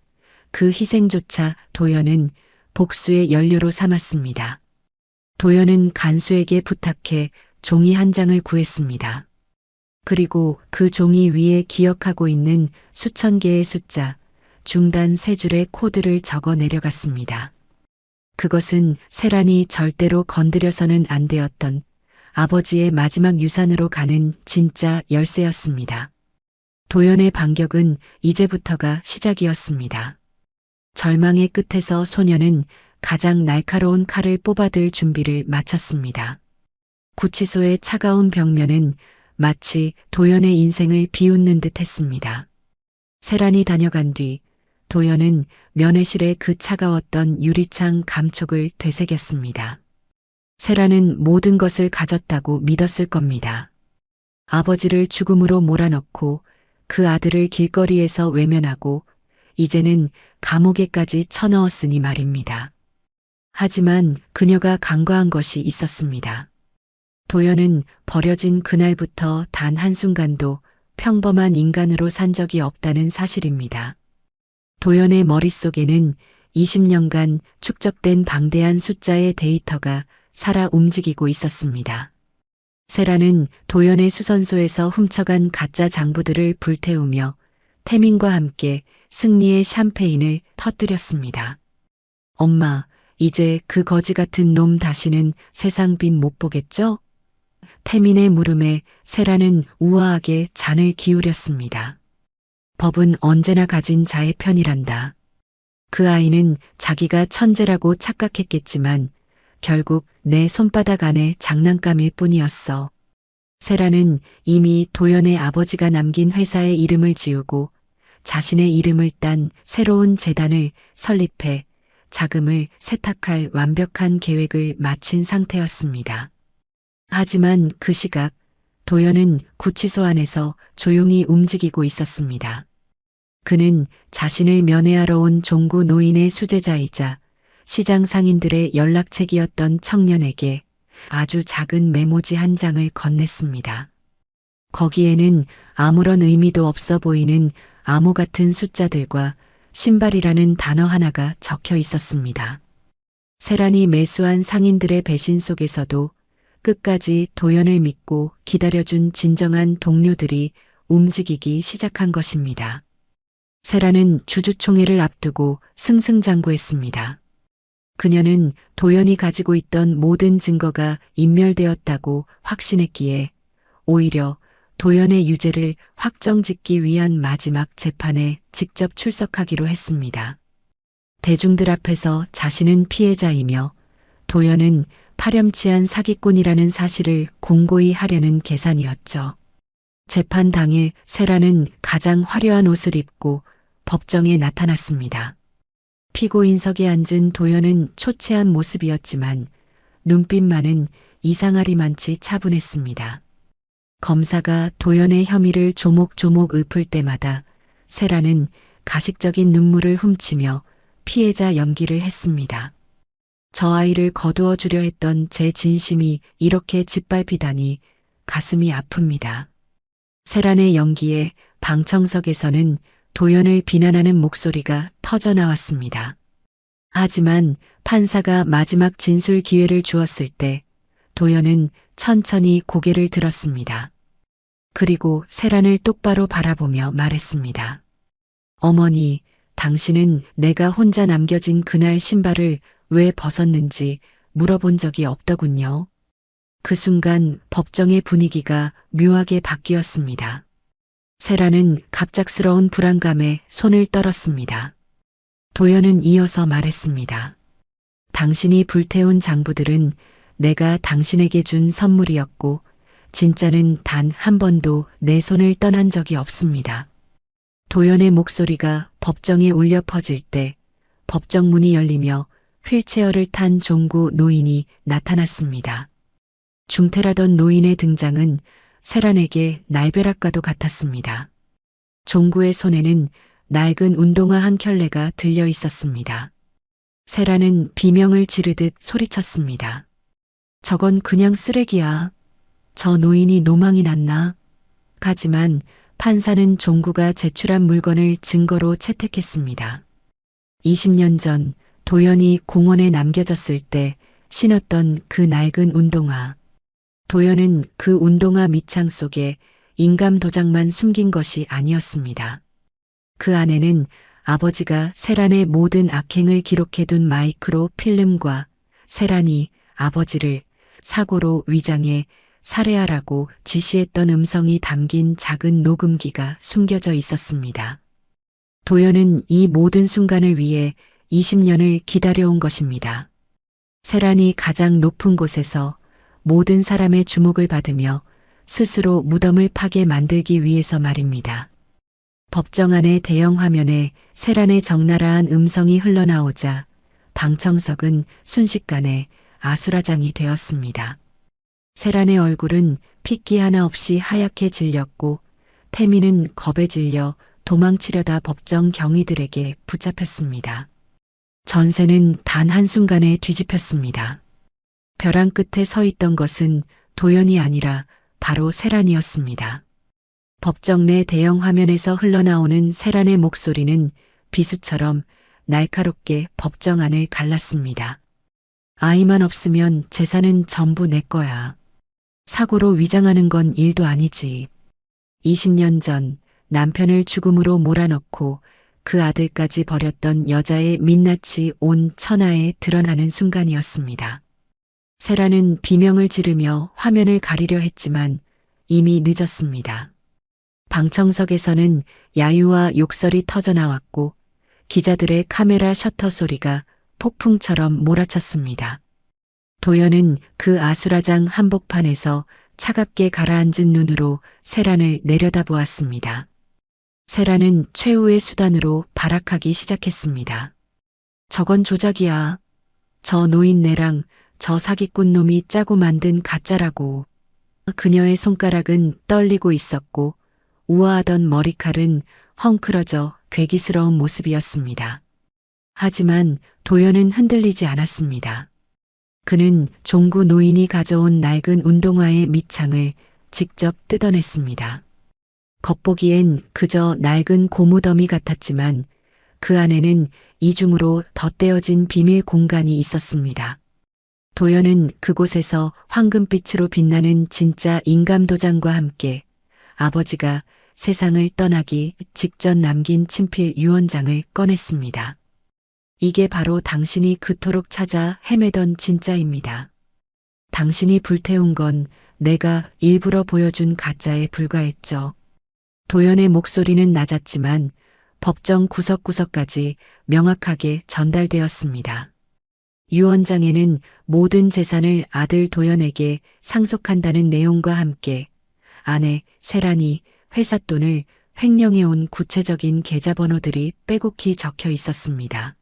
그 희생조차 도연은 복수의 연료로 삼았습니다. 도연은 간수에게 부탁해 종이 한 장을 구했습니다. 그리고 그 종이 위에 기억하고 있는 수천 개의 숫자, 중단 세 줄의 코드를 적어 내려갔습니다. 그것은 세란이 절대로 건드려서는 안 되었던 아버지의 마지막 유산으로 가는 진짜 열쇠였습니다. 도연의 반격은 이제부터가 시작이었습니다. 절망의 끝에서 소녀는 가장 날카로운 칼을 뽑아들 준비를 마쳤습니다. 구치소의 차가운 벽면은 마치 도연의 인생을 비웃는 듯 했습니다. 세란이 다녀간 뒤 도연은 면회실에 그 차가웠던 유리창 감촉을 되새겼습니다. 세란은 모든 것을 가졌다고 믿었을 겁니다. 아버지를 죽음으로 몰아넣고 그 아들을 길거리에서 외면하고 이제는 감옥에까지 쳐넣었으니 말입니다. 하지만 그녀가 간과한 것이 있었습니다. 도연은 버려진 그날부터 단 한순간도 평범한 인간으로 산 적이 없다는 사실입니다. 도연의 머릿속에는 20년간 축적된 방대한 숫자의 데이터가 살아 움직이고 있었습니다. 세라는 도연의 수선소에서 훔쳐간 가짜 장부들을 불태우며 태민과 함께 승리의 샴페인을 터뜨렸습니다. 엄마, 이제 그 거지 같은 놈 다시는 세상 빛 못 보겠죠? 태민의 물음에 세라는 우아하게 잔을 기울였습니다. 법은 언제나 가진 자의 편이란다. 그 아이는 자기가 천재라고 착각했겠지만 결국 내 손바닥 안에 장난감일 뿐이었어. 세라는 이미 도연의 아버지가 남긴 회사의 이름을 지우고 자신의 이름을 딴 새로운 재단을 설립해 자금을 세탁할 완벽한 계획을 마친 상태였습니다. 하지만 그 시각 도연은 구치소 안에서 조용히 움직이고 있었습니다. 그는 자신을 면회하러 온 종구 노인의 수제자이자 시장 상인들의 연락책이었던 청년에게 아주 작은 메모지 한 장을 건넸습니다. 거기에는 아무런 의미도 없어 보이는 암호 같은 숫자들과 신발이라는 단어 하나가 적혀 있었습니다. 세란이 매수한 상인들의 배신 속에서도 끝까지 도연을 믿고 기다려준 진정한 동료들이 움직이기 시작한 것입니다. 세란은 주주총회를 앞두고 승승장구했습니다. 그녀는 도연이 가지고 있던 모든 증거가 인멸되었다고 확신했기에 오히려 도연의 유죄를 확정짓기 위한 마지막 재판에 직접 출석하기로 했습니다. 대중들 앞에서 자신은 피해자이며 도연은 파렴치한 사기꾼이라는 사실을 공고히 하려는 계산이었죠. 재판 당일 세라는 가장 화려한 옷을 입고 법정에 나타났습니다. 피고인석에 앉은 도연은 초췌한 모습이었지만 눈빛만은 이상하리만치 차분했습니다. 검사가 도연의 혐의를 조목조목 읊을 때마다 세라는 가식적인 눈물을 훔치며 피해자 연기를 했습니다. 저 아이를 거두어 주려 했던 제 진심이 이렇게 짓밟히다니 가슴이 아픕니다. 세란의 연기에 방청석에서는 도연을 비난하는 목소리가 터져나왔습니다. 하지만 판사가 마지막 진술 기회를 주었을 때 도연은 천천히 고개를 들었습니다. 그리고 세란을 똑바로 바라보며 말했습니다. 어머니, 당신은 내가 혼자 남겨진 그날 신발을 왜 벗었는지 물어본 적이 없더군요. 그 순간 법정의 분위기가 묘하게 바뀌었습니다. 세라는 갑작스러운 불안감에 손을 떨었습니다. 도연은 이어서 말했습니다. 당신이 불태운 장부들은 내가 당신에게 준 선물이었고 진짜는 단 한 번도 내 손을 떠난 적이 없습니다. 도연의 목소리가 법정에 울려 퍼질 때 법정 문이 열리며 휠체어를 탄 종구 노인이 나타났습니다. 중태라던 노인의 등장은 세란에게 날벼락과도 같았습니다. 종구의 손에는 낡은 운동화 한 켤레가 들려 있었습니다. 세란은 비명을 지르듯 소리쳤습니다. 저건 그냥 쓰레기야. 저 노인이 노망이 났나? 하지만 판사는 종구가 제출한 물건을 증거로 채택했습니다. 20년 전 도연이 공원에 남겨졌을 때 신었던 그 낡은 운동화. 도연은 그 운동화 밑창 속에 인감 도장만 숨긴 것이 아니었습니다. 그 안에는 아버지가 세란의 모든 악행을 기록해둔 마이크로 필름과 세란이 아버지를 사고로 위장해 살해하라고 지시했던 음성이 담긴 작은 녹음기가 숨겨져 있었습니다. 도연은 이 모든 순간을 위해 20년을 기다려온 것입니다. 세란이 가장 높은 곳에서 모든 사람의 주목을 받으며 스스로 무덤을 파게 만들기 위해서 말입니다. 법정 안의 대형 화면에 세란의 적나라한 음성이 흘러나오자 방청석은 순식간에 아수라장이 되었습니다. 세란의 얼굴은 핏기 하나 없이 하얗게 질렸고 태미는 겁에 질려 도망치려다 법정 경위들에게 붙잡혔습니다. 전세는 단 한순간에 뒤집혔습니다. 벼랑 끝에 서 있던 것은 도연이 아니라 바로 세란이었습니다. 법정 내 대형 화면에서 흘러나오는 세란의 목소리는 비수처럼 날카롭게 법정 안을 갈랐습니다. 아이만 없으면 재산은 전부 내 거야. 사고로 위장하는 건 일도 아니지. 20년 전 남편을 죽음으로 몰아넣고 그 아들까지 버렸던 여자의 민낯이 온 천하에 드러나는 순간이었습니다. 세란은 비명을 지르며 화면을 가리려 했지만 이미 늦었습니다. 방청석에서는 야유와 욕설이 터져나왔고 기자들의 카메라 셔터 소리가 폭풍처럼 몰아쳤습니다. 도연은 그 아수라장 한복판에서 차갑게 가라앉은 눈으로 세란을 내려다보았습니다. 세란은 최후의 수단으로 발악하기 시작했습니다. 저건 조작이야. 저 노인네랑 저 사기꾼 놈이 짜고 만든 가짜라고. 그녀의 손가락은 떨리고 있었고 우아하던 머리칼은 헝클어져 괴기스러운 모습이었습니다. 하지만 도연은 흔들리지 않았습니다. 그는 종구 노인이 가져온 낡은 운동화의 밑창을 직접 뜯어냈습니다. 겉보기엔 그저 낡은 고무더미 같았지만 그 안에는 이중으로 덧대어진 비밀 공간이 있었습니다. 도연은 그곳에서 황금빛으로 빛나는 진짜 인감도장과 함께 아버지가 세상을 떠나기 직전 남긴 친필 유언장을 꺼냈습니다. 이게 바로 당신이 그토록 찾아 헤매던 진짜입니다. 당신이 불태운 건 내가 일부러 보여준 가짜에 불과했죠. 도연의 목소리는 낮았지만 법정 구석구석까지 명확하게 전달되었습니다. 유언장에는 모든 재산을 아들 도연에게 상속한다는 내용과 함께 아내 세란이 회사 돈을 횡령해온 구체적인 계좌번호들이 빼곡히 적혀 있었습니다.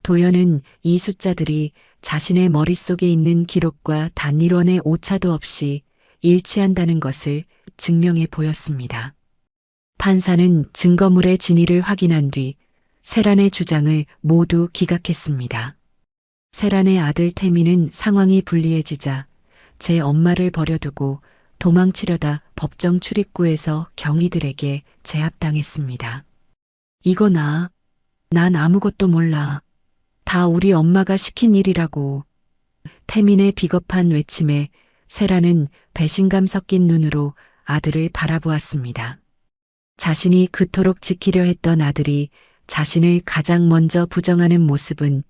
도연은 이 숫자들이 자신의 머릿속에 있는 기록과 단일원의 오차도 없이 일치한다는 것을 증명해 보였습니다. 판사는 증거물의 진위를 확인한 뒤 세란의 주장을 모두 기각했습니다. 세란의 아들 태미는 상황이 불리해지자 제 엄마를 버려두고 도망치려다 법정 출입구에서 경위들에게 제압당했습니다. 이거 난 아무것도 몰라. 다 우리 엄마가 시킨 일이라고. 태민의 비겁한 외침에 세란은 배신감 섞인 눈으로 아들을 바라보았습니다. 자신이 그토록 지키려 했던 아들이 자신을 가장 먼저 부정하는 모습은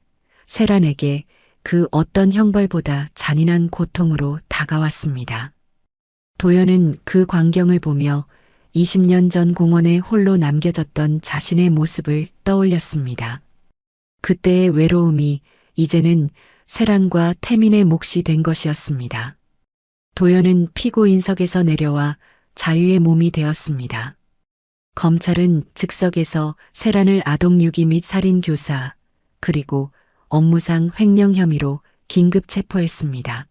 세란에게 그 어떤 형벌보다 잔인한 고통으로 다가왔습니다. 도연은 그 광경을 보며 20년 전 공원에 홀로 남겨졌던 자신의 모습을 떠올렸습니다. 그때의 외로움이 이제는 세란과 태민의 몫이 된 것이었습니다. 도연은 피고인석에서 내려와 자유의 몸이 되었습니다. 검찰은 즉석에서 세란을 아동유기 및 살인 교사 그리고 업무상 횡령 혐의로 긴급 체포했습니다.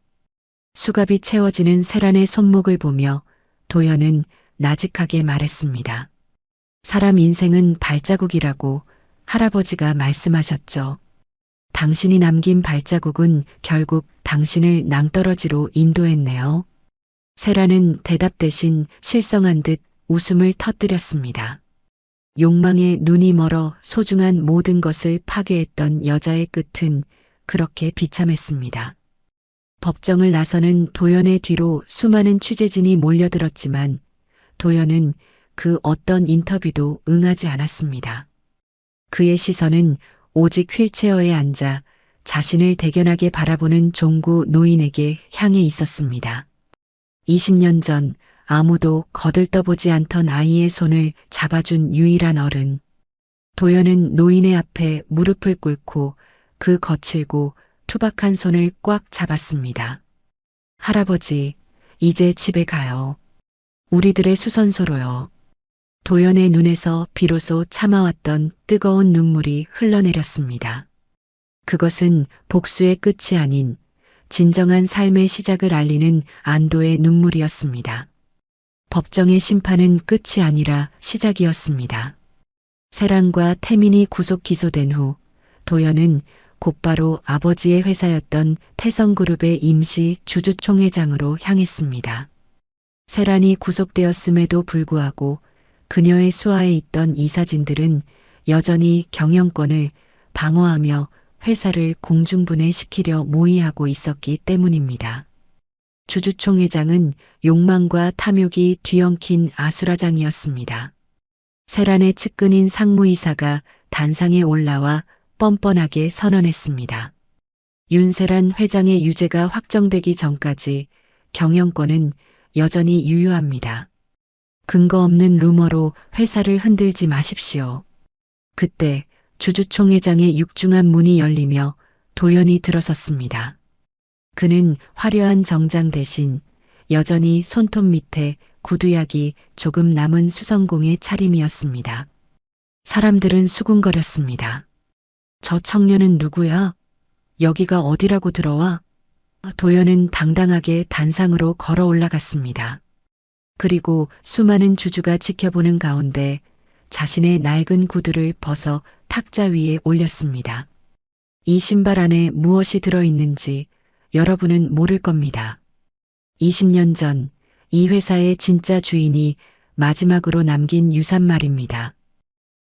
수갑이 채워지는 세란의 손목을 보며 도연은 나직하게 말했습니다. 사람 인생은 발자국이라고 할아버지가 말씀하셨죠. 당신이 남긴 발자국은 결국 당신을 낭떠러지로 인도했네요. 세란은 대답 대신 실성한 듯 웃음을 터뜨렸습니다. 욕망에 눈이 멀어 소중한 모든 것을 파괴했던 여자의 끝은 그렇게 비참했습니다. 법정을 나서는 도연의 뒤로 수많은 취재진이 몰려들었지만 도연은 그 어떤 인터뷰도 응하지 않았습니다. 그의 시선은 오직 휠체어에 앉아 자신을 대견하게 바라보는 종구 노인에게 향해 있었습니다. 20년 전 아무도 거들떠보지 않던 아이의 손을 잡아준 유일한 어른. 도연은 노인의 앞에 무릎을 꿇고 그 거칠고 투박한 손을 꽉 잡았습니다. 할아버지, 이제 집에 가요. 우리들의 수선소로요. 도연의 눈에서 비로소 참아왔던 뜨거운 눈물이 흘러내렸습니다. 그것은 복수의 끝이 아닌 진정한 삶의 시작을 알리는 안도의 눈물이었습니다. 법정의 심판은 끝이 아니라 시작이었습니다. 세란과 태민이 구속 기소된 후 도연은 곧바로 아버지의 회사였던 태성그룹의 임시 주주총회장으로 향했습니다. 세란이 구속되었음에도 불구하고 그녀의 수하에 있던 이사진들은 여전히 경영권을 방어하며 회사를 공중분해시키려 모의하고 있었기 때문입니다. 주주총회장은 욕망과 탐욕이 뒤엉킨 아수라장이었습니다. 세란의 측근인 상무이사가 단상에 올라와 뻔뻔하게 선언했습니다. 윤세란 회장의 유죄가 확정되기 전까지 경영권은 여전히 유효합니다. 근거 없는 루머로 회사를 흔들지 마십시오. 그때 주주총회장의 육중한 문이 열리며 도연이 들어섰습니다. 그는 화려한 정장 대신 여전히 손톱 밑에 구두약이 조금 남은 수성공의 차림이었습니다. 사람들은 수군거렸습니다. 저 청년은 누구야? 여기가 어디라고 들어와? 도연은 당당하게 단상으로 걸어 올라갔습니다. 그리고 수많은 주주가 지켜보는 가운데 자신의 낡은 구두를 벗어 탁자 위에 올렸습니다. 이 신발 안에 무엇이 들어있는지 여러분은 모를 겁니다. 20년 전 이 회사의 진짜 주인이 마지막으로 남긴 유산 말입니다.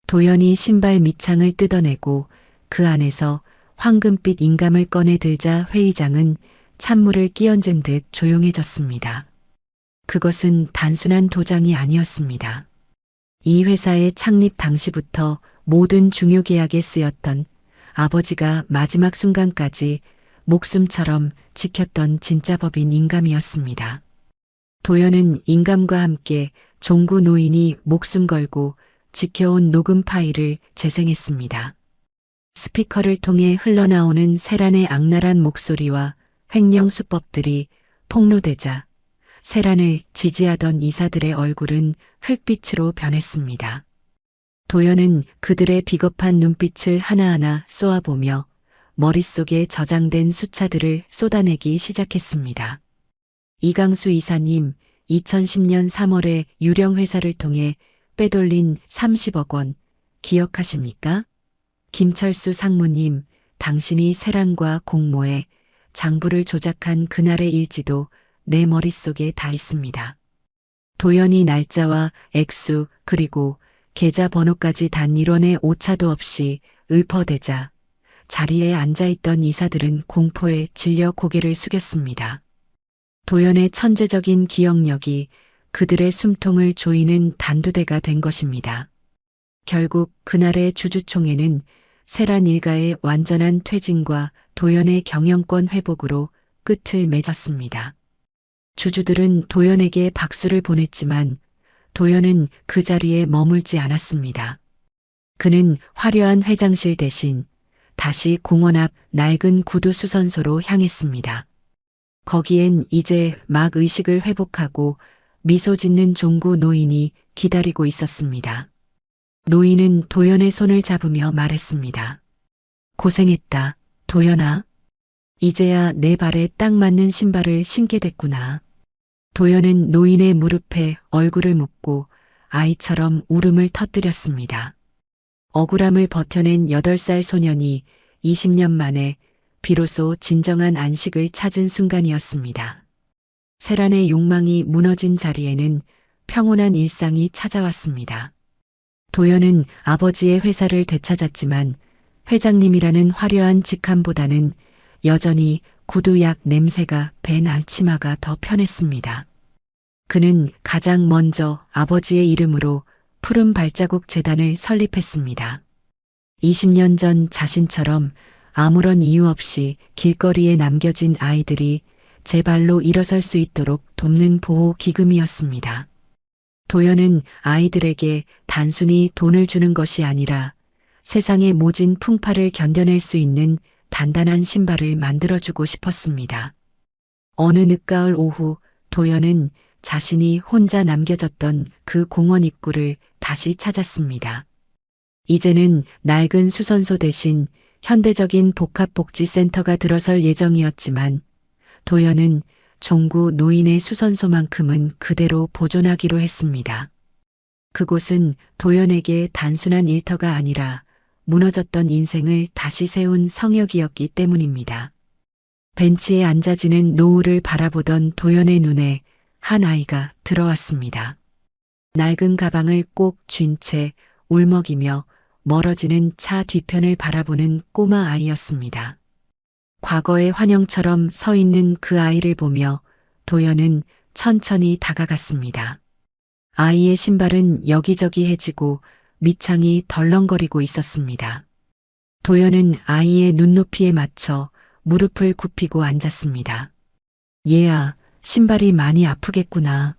도연이 신발 밑창을 뜯어내고 그 안에서 황금빛 인감을 꺼내 들자 회의장은 찬물을 끼얹은 듯 조용해졌습니다. 그것은 단순한 도장이 아니었습니다. 이 회사의 창립 당시부터 모든 중요 계약에 쓰였던 아버지가 마지막 순간까지 목숨처럼 지켰던 진짜 법인 인감이었습니다. 도연은 인감과 함께 종구 노인이 목숨 걸고 지켜온 녹음 파일을 재생했습니다. 스피커를 통해 흘러나오는 세란의 악랄한 목소리와 횡령 수법들이 폭로되자 세란을 지지하던 이사들의 얼굴은 흙빛으로 변했습니다. 도연은 그들의 비겁한 눈빛을 하나하나 쏘아보며 머릿속에 저장된 숫자들을 쏟아내기 시작했습니다. 이강수 이사님, 2010년 3월에 유령회사를 통해 빼돌린 30억 원 기억하십니까? 김철수 상무님, 당신이 세란과 공모해 장부를 조작한 그날의 일지도 내 머릿속에 다 있습니다. 도연이 날짜와 액수 그리고 계좌 번호까지 단일원의 오차도 없이 읊어대자 자리에 앉아있던 이사들은 공포에 질려 고개를 숙였습니다. 도연의 천재적인 기억력이 그들의 숨통을 조이는 단두대가 된 것입니다. 결국 그날의 주주총회는 세란 일가의 완전한 퇴진과 도연의 경영권 회복으로 끝을 맺었습니다. 주주들은 도연에게 박수를 보냈지만 도연은 그 자리에 머물지 않았습니다. 그는 화려한 회장실 대신 다시 공원 앞 낡은 구두 수선소로 향했습니다. 거기엔 이제 막 의식을 회복하고 미소 짓는 종구 노인이 기다리고 있었습니다. 노인은 도연의 손을 잡으며 말했습니다. 고생했다, 도연아. 이제야 내 발에 딱 맞는 신발을 신게 됐구나. 도연은 노인의 무릎에 얼굴을 묻고 아이처럼 울음을 터뜨렸습니다. 억울함을 버텨낸 8살 소년이 20년 만에 비로소 진정한 안식을 찾은 순간이었습니다. 세란의 욕망이 무너진 자리에는 평온한 일상이 찾아왔습니다. 도연은 아버지의 회사를 되찾았지만 회장님이라는 화려한 직함보다는 여전히 구두약 냄새가 밴 앞치마가 더 편했습니다. 그는 가장 먼저 아버지의 이름으로 푸른 발자국 재단을 설립했습니다. 20년 전 자신처럼 아무런 이유 없이 길거리에 남겨진 아이들이 제 발로 일어설 수 있도록 돕는 보호 기금이었습니다. 도연은 아이들에게 단순히 돈을 주는 것이 아니라 세상의 모진 풍파를 견뎌낼 수 있는 단단한 신발을 만들어주고 싶었습니다. 어느 늦가을 오후 도연은 자신이 혼자 남겨졌던 그 공원 입구를 다시 찾았습니다. 이제는 낡은 수선소 대신 현대적인 복합복지센터가 들어설 예정이었지만 도연은 종구 노인의 수선소만큼은 그대로 보존하기로 했습니다. 그곳은 도연에게 단순한 일터가 아니라 무너졌던 인생을 다시 세운 성역이었기 때문입니다. 벤치에 앉아지는 노을을 바라보던 도연의 눈에 한 아이가 들어왔습니다. 낡은 가방을 꼭 쥔 채 울먹이며 멀어지는 차 뒤편을 바라보는 꼬마 아이였습니다. 과거의 환영처럼 서 있는 그 아이를 보며 도연은 천천히 다가갔습니다. 아이의 신발은 여기저기 해지고 밑창이 덜렁거리고 있었습니다. 도연은 아이의 눈높이에 맞춰 무릎을 굽히고 앉았습니다. 얘야, 신발이 많이 아프겠구나.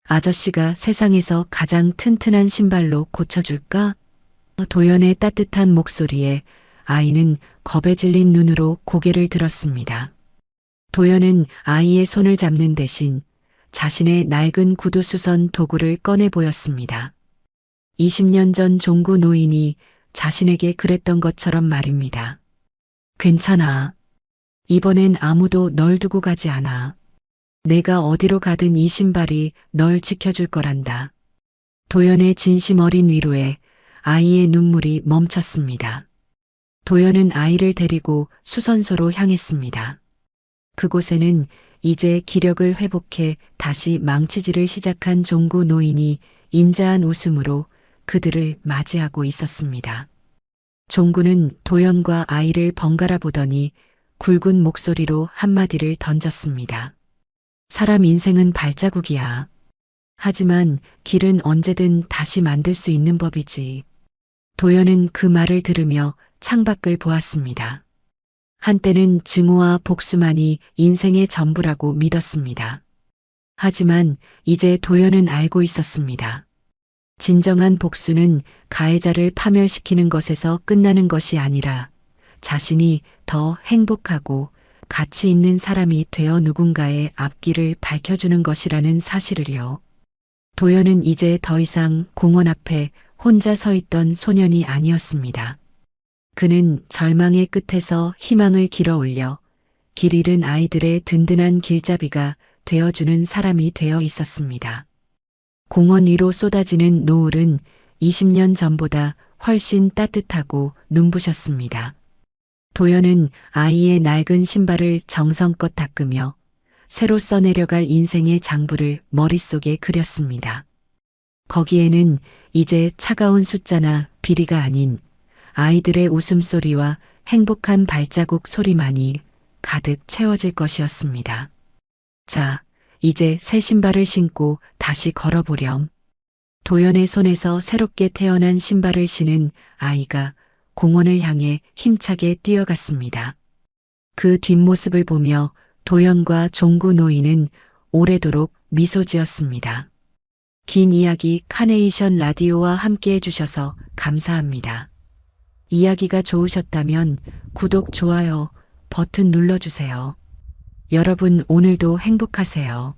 아저씨가 세상에서 가장 튼튼한 신발로 고쳐줄까? 도연의 따뜻한 목소리에 아이는 겁에 질린 눈으로 고개를 들었습니다. 도연은 아이의 손을 잡는 대신 자신의 낡은 구두수선 도구를 꺼내 보였습니다. 20년 전 종구 노인이 자신에게 그랬던 것처럼 말입니다. 괜찮아. 이번엔 아무도 널 두고 가지 않아. 내가 어디로 가든 이 신발이 널 지켜줄 거란다. 도연의 진심 어린 위로에 아이의 눈물이 멈췄습니다. 도연은 아이를 데리고 수선소로 향했습니다. 그곳에는 이제 기력을 회복해 다시 망치질을 시작한 종구 노인이 인자한 웃음으로 그들을 맞이하고 있었습니다. 종구는 도연과 아이를 번갈아 보더니 굵은 목소리로 한마디를 던졌습니다. 사람 인생은 발자국이야. 하지만 길은 언제든 다시 만들 수 있는 법이지. 도연은 그 말을 들으며 창밖을 보았습니다. 한때는 증오와 복수만이 인생의 전부라고 믿었습니다. 하지만 이제 도연은 알고 있었습니다. 진정한 복수는 가해자를 파멸시키는 것에서 끝나는 것이 아니라 자신이 더 행복하고 가치 있는 사람이 되어 누군가의 앞길을 밝혀주는 것이라는 사실을요. 도연은 이제 더 이상 공원 앞에 혼자 서 있던 소년이 아니었습니다. 그는 절망의 끝에서 희망을 길어 올려 길 잃은 아이들의 든든한 길잡이가 되어주는 사람이 되어 있었습니다. 공원 위로 쏟아지는 노을은 20년 전보다 훨씬 따뜻하고 눈부셨습니다. 도연은 아이의 낡은 신발을 정성껏 닦으며 새로 써내려갈 인생의 장부를 머릿속에 그렸습니다. 거기에는 이제 차가운 숫자나 비리가 아닌 아이들의 웃음소리와 행복한 발자국 소리만이 가득 채워질 것이었습니다. 자, 이제 새 신발을 신고 다시 걸어보렴. 도연의 손에서 새롭게 태어난 신발을 신은 아이가 공원을 향해 힘차게 뛰어갔습니다. 그 뒷모습을 보며 도연과 종구 노인은 오래도록 미소 지었습니다. 긴 이야기 카네이션 라디오와 함께 해주셔서 감사합니다. 이야기가 좋으셨다면 구독, 좋아요 버튼 눌러주세요. 여러분 오늘도 행복하세요.